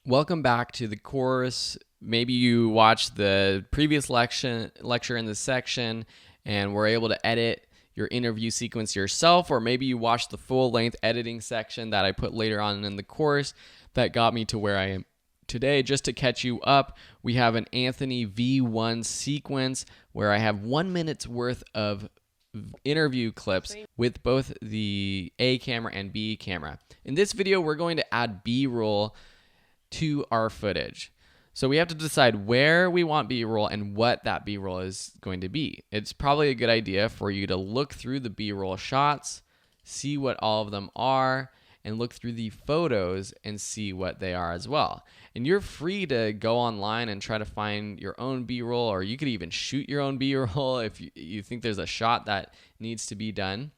Welcome back to the course. Maybe you watched the previous lecture in this section and were able to edit your interview sequence yourself, or maybe you watched the full-length editing section that I put later on in the course that got me to where I am today. Just to catch you up, we have an Anthony V1 sequence where I have 1 minute's worth of interview clips with both the A camera and B camera. In this video, we're going to add bRoll to our footage. So we have to decide where we want bRoll and what that bRoll is going to be. It's probably a good idea for you to look through the bRoll shots, see what all of them are, and look through the photos and see what they are as well. And you're free to go online and try to find your own bRoll, or you could even shoot your own bRoll if you think there's a shot that needs to be done.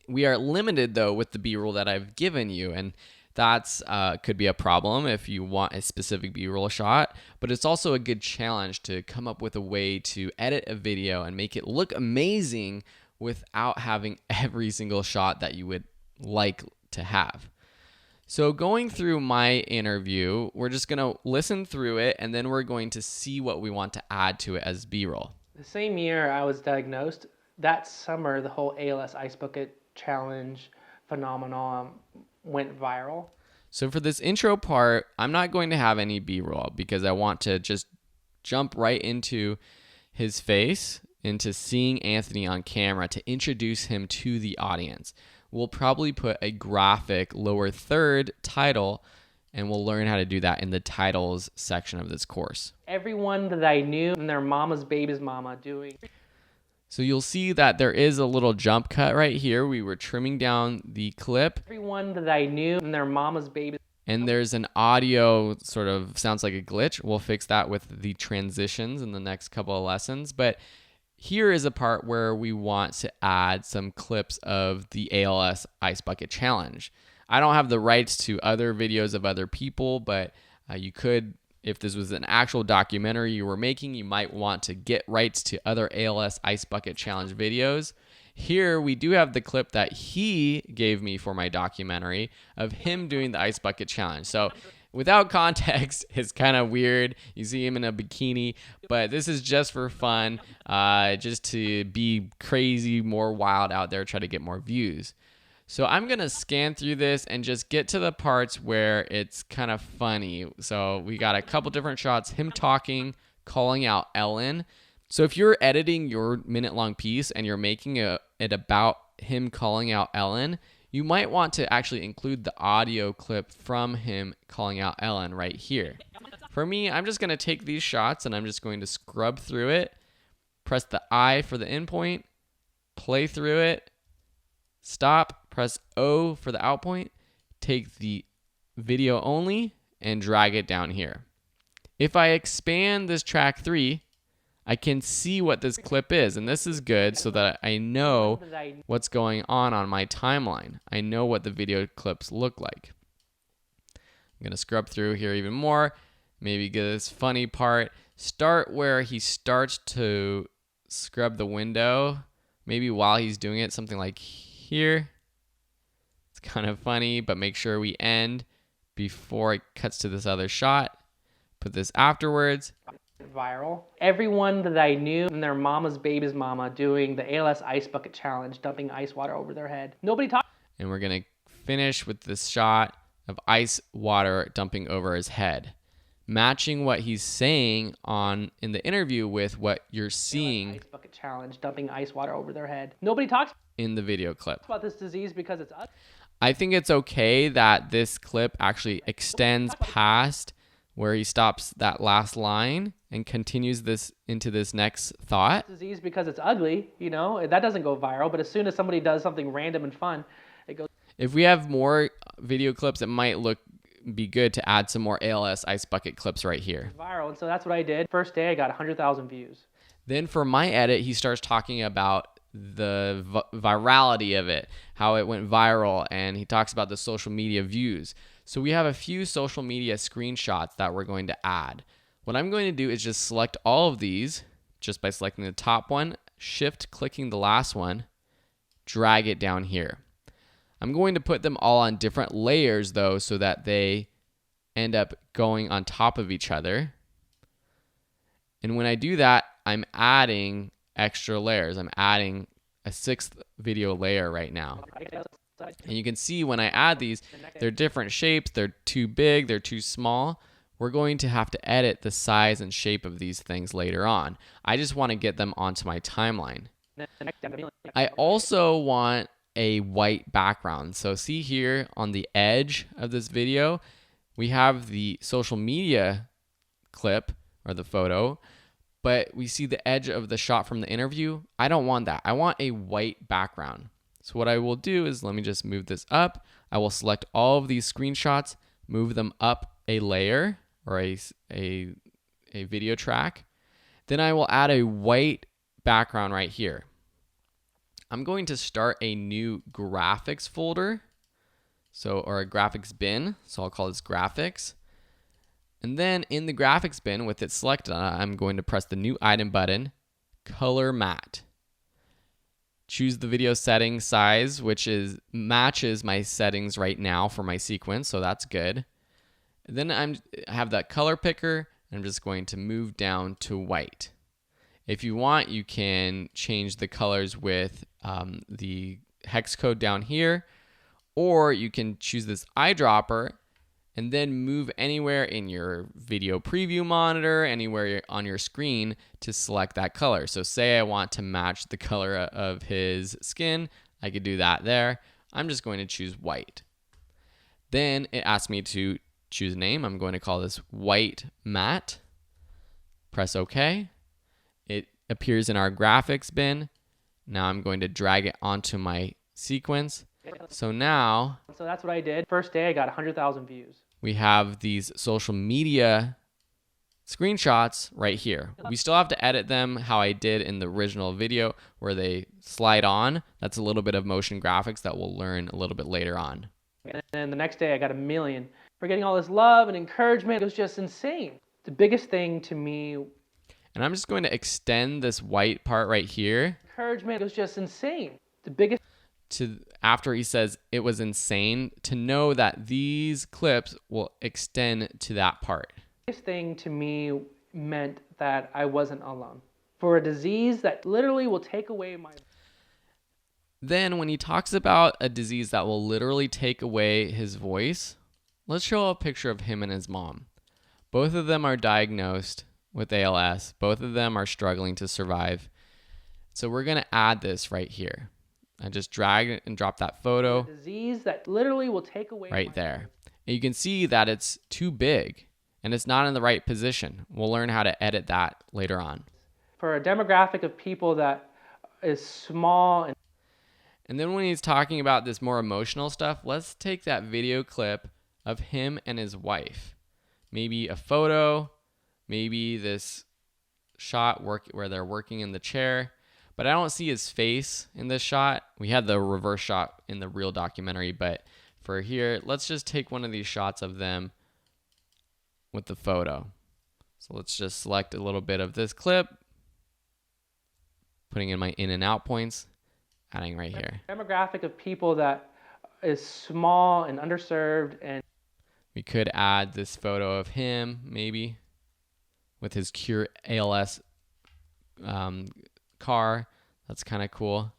We are limited though with the bRoll that I've given you, and that's could be a problem if you want a specific bRoll shot, but it's also a good challenge to come up with a way to edit a video and make it look amazing without having every single shot that you would like to have. So going through my interview, we're just going to listen through it, and then we're going to see what we want to add to it as bRoll. The same year I was diagnosed, that summer the whole ALS Ice Bucket Challenge phenomenon went viral. So for this intro part, I'm not going to have any bRoll because I want to just jump right into his face, into seeing Anthony on camera to introduce him to the audience. We'll probably put a graphic lower third title, and we'll learn how to do that in the titles section of this course. Everyone that I knew and their mama's baby's mama doing. So you'll see that there is a little jump cut right here. We were trimming down the clip. Everyone that I knew and their mama's baby. And there's an audio sort of sounds like a glitch. We'll fix that with the transitions in the next couple of lessons. But here is a part where we want to add some clips of the ALS Ice Bucket Challenge. I don't have the rights to other videos of other people, but you could, if this was an actual documentary you were making, you might want to get rights to other ALS Ice Bucket Challenge videos. Here we do have the clip that he gave me for my documentary of him doing the Ice Bucket Challenge. So without context, it's kind of weird. You see him in a bikini, but this is just for fun, just to be crazy, more wild out there, try to get more views. So I'm going to scan through this and just get to the parts where it's kind of funny. So we got a couple different shots, him talking, calling out Ellen. So if you're editing your minute-long piece and you're making it about him calling out Ellen, you might want to actually include the audio clip from him calling out Ellen right here. For me, I'm just going to take these shots and I'm just going to scrub through it, press the I for the endpoint, play through it, stop, press O for the out point, take the video only, and drag it down here. If I expand this track 3, I can see what this clip is, and this is good so that I know what's going on my timeline. I know what the video clips look like. I'm going to scrub through here even more, maybe get this funny part. Start where he starts to scrub the window, maybe while he's doing it, something like here. It's kind of funny, but make sure we end before it cuts to this other shot. Put this afterwards. Viral. Everyone that I knew and their mama's baby's mama doing the ALS Ice Bucket Challenge, dumping ice water over their head. Nobody talked. And we're going to finish with this shot of ice water dumping over his head, matching what he's saying in the interview with what you're seeing. Ice Bucket Challenge, dumping ice water over their head. Nobody talks in the video clip about this disease because it's us. I think it's okay that this clip actually extends past where he stops that last line and continues this into this next thought. Disease because it's ugly, you know, that doesn't go viral, but as soon as somebody does something random and fun, it goes. If we have more video clips, it might be good to add some more ALS Ice Bucket clips right here. Viral, and so that's what I did. First day I got 100,000 views. Then for my edit, he starts talking about the virality of it, how it went viral, and he talks about the social media views. So we have a few social media screenshots that we're going to add. What I'm going to do is just select all of these just by selecting the top one, shift clicking the last one, drag it down here. I'm going to put them all on different layers though so that they end up going on top of each other. And when I do that, I'm adding extra layers. I'm adding a 6th video layer right now. And you can see when I add these, they're different shapes. They're too big, they're too small. We're going to have to edit the size and shape of these things later on. I just want to get them onto my timeline. I also want a white background. So see here on the edge of this video, we have the social media clip or the photo, but we see the edge of the shot from the interview. I don't want that. I want a white background. So what I will do is, let me just move this up. I will select all of these screenshots, move them up a layer or a video track. Then I will add a white background right here. I'm going to start a new graphics folder, or a graphics bin. So I'll call this graphics. And then in the graphics bin with it selected, I'm going to press the new item button, color matte. Choose the video setting size, which matches my settings right now for my sequence, so that's good. Then I have that color picker, and I'm just going to move down to white. If you want, you can change the colors with the hex code down here, or you can choose this eyedropper and then move anywhere in your video preview monitor, anywhere on your screen to select that color. So say I want to match the color of his skin, I could do that there. I'm just going to choose white. Then it asks me to choose a name. I'm going to call this white matte. Press OK. It appears in our graphics bin. Now I'm going to drag it onto my sequence. So that's what I did. First day I got 100,000 views. We have these social media screenshots right here. We still have to edit them how I did in the original video where they slide on. That's a little bit of motion graphics that we'll learn a little bit later on. And then the next day I got 1 million. For getting all this love and encouragement, it was just insane. The biggest thing to me. And I'm just going to extend this white part right here. Encouragement was just insane. The biggest. After he says it was insane, to know that these clips will extend to that part. This thing to me meant that I wasn't alone. For a disease that literally will take away my. Then when he talks about a disease that will literally take away his voice, let's show a picture of him and his mom. Both of them are diagnosed with ALS. Both of them are struggling to survive. So we're going to add this right here. I just drag and drop that photo. A disease that literally will take away right there. And you can see that it's too big and it's not in the right position. We'll learn how to edit that later on. For a demographic of people that is small. And then when he's talking about this more emotional stuff, let's take that video clip of him and his wife. Maybe a photo, maybe this shot where they're working in the chair. But I don't see his face in this shot. We had the reverse shot in the real documentary, but for here, let's just take one of these shots of them with the photo. So let's just select a little bit of this clip, putting in my in and out points, adding right here. Demographic of people that is small and underserved, and we could add this photo of him maybe with his Cure ALS car. That's kind of cool.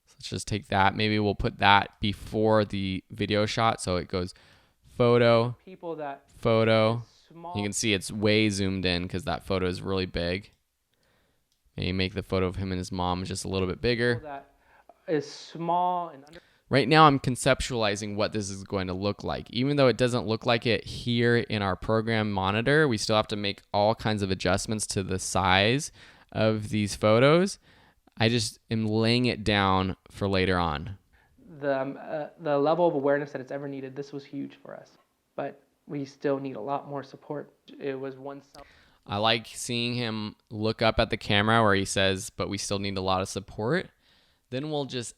So let's just take that. Maybe we'll put that before the video shot. So it goes photo, people that photo. You can see it's way zoomed in because that photo is really big. Maybe make the photo of him and his mom just a little bit bigger. That is small and right now I'm conceptualizing what this is going to look like. Even though it doesn't look like it here in our program monitor, we still have to make all kinds of adjustments to the size of these photos. I just am laying it down for later on. The level of awareness that it's ever needed, this was huge for us. But we still need a lot more support. It was I like seeing him look up at the camera where he says, but we still need a lot of support. Then we'll just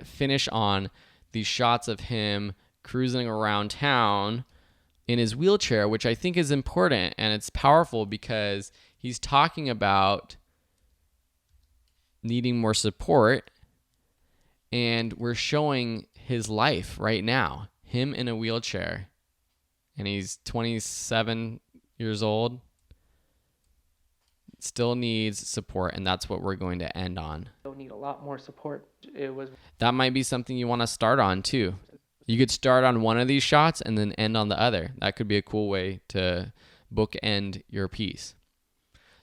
finish on these shots of him cruising around town in his wheelchair, which I think is important, and it's powerful because he's talking about needing more support, and we're showing his life right now, him in a wheelchair. and he's 27 years old, still needs support, and that's what we're going to end on. They'll need a lot more support. That might be something you want to start on too. You could start on one of these shots and then end on the other. That could be a cool way to bookend your piece.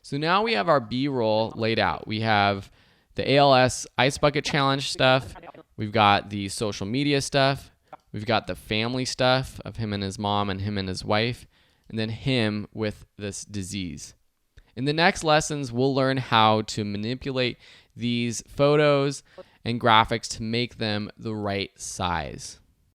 So now we have our B-roll laid out. We have the ALS Ice Bucket Challenge stuff. We've got the social media stuff. We've got the family stuff of him and his mom and him and his wife, and then him with this disease. In the next lessons, we'll learn how to manipulate these photos and graphics to make them the right size.